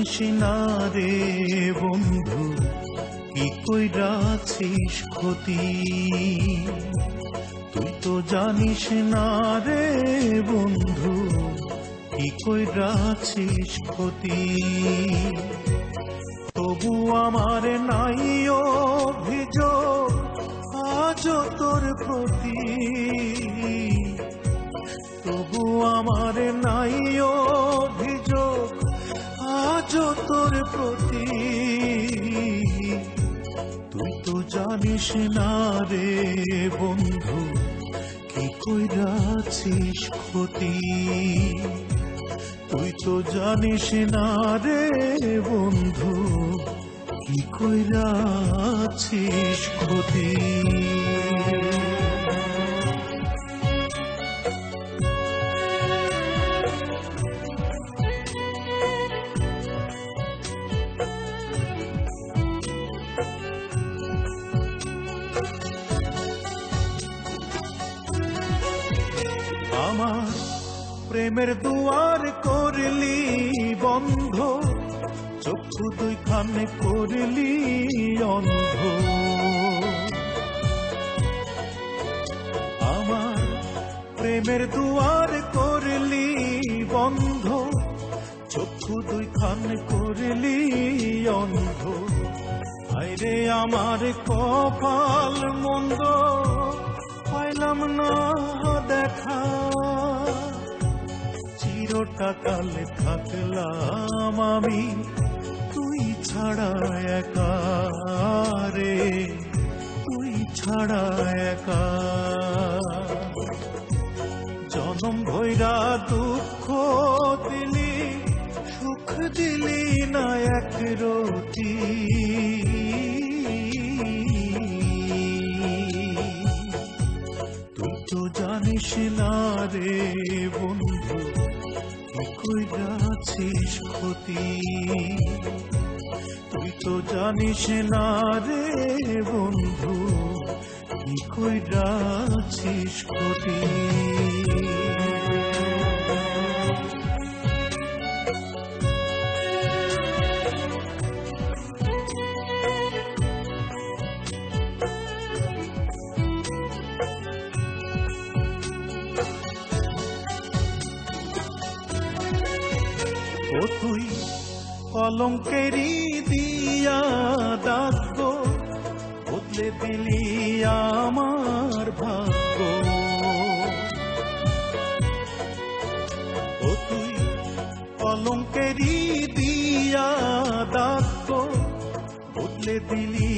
না রে বন্ধু কি কইরাছিস ক্ষতি, তুই তো জানিস না রে বন্ধু কি কইরাছিস ক্ষতি। তবু আমার নাই অভিযোগ আজ তোর প্রতি, তবু আমার নাই অভিযোগ আজ তোর প্রতি। তুই তো জানিস না রে বন্ধু কি কইরাছিস ক্ষতি, তুই তো জানিস না রে বন্ধু কি কইরাছিস ক্ষতি। আমার প্রেমের দুয়ার করলি বন্ধ, চক্ষু দুইখানে করলি অন্ধ। আমার প্রেমের দুয়ার করলি বন্ধ, চক্ষু দুইখানে করলি অন্ধ। আইরে আমার কপাল মন্দ, পাইলাম না দেখা, চিরটা কালে থাকলাম আমি তুই ছাড়া একা রে, তুই ছাড়া একা। জনম ভৈরা দুঃখ দিলি, সুখ দিলি না এক রতি। তুই তো জানিস না রে বন্ধু কি কইরাছিস ক্ষতি, তুই তো জানিস না রে বন্ধু কি কইরাছিস ক্ষতি। ও তুই কলঙ্কেরি দিয়া দাগ, বদলে দিলি আমার ভাগ্য। ও তুই কলঙ্কেরি দিয়া দাগ, বদলে দিলি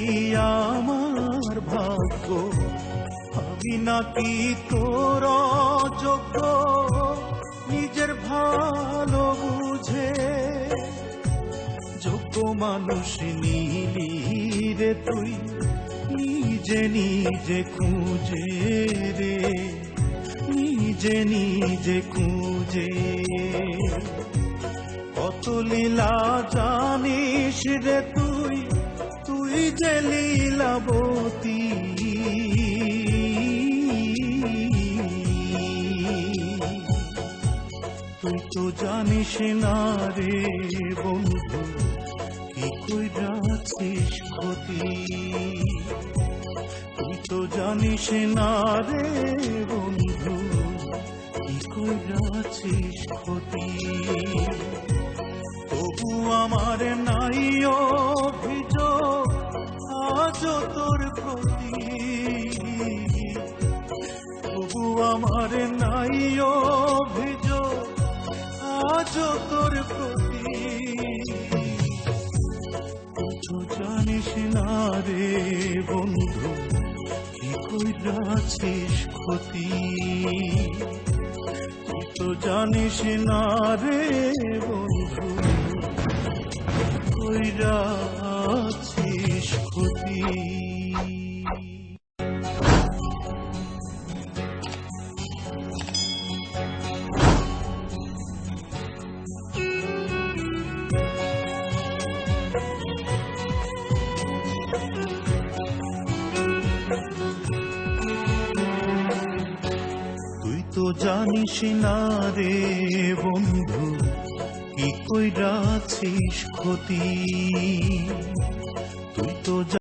আমার ভাগ্য। আমি নাকি তোর যোগ্য, নিজের ভালো বুঝে যোগ্য মানুষ নিলি রে তুই, নিজে নিজে খুঁজে রে, নিজে নিজে খুঁজে। কত লীলা জানিস রে তুই, তুই যে লীলাবতী। তুই তো জানিস না রে বন্ধু কি কইরাছিস ক্ষতি, তুই তো জানিস না রে বন্ধু কি কইরাছিস ক্ষতি। তবু আমার নাই অভিযোগ আজ তোর প্রতি, তবু আমার নাই অভিযোগ আজ তোর প্রতি। তুই তো জানিস না রে বন্ধু কি কইরাছিস ক্ষতি, তুই তো জানিস না রে বন্ধু কইরাছিস ক্ষতি। তুই তো জানিস না রে বন্ধু কি কইরাছিস ক্ষতি তুই তো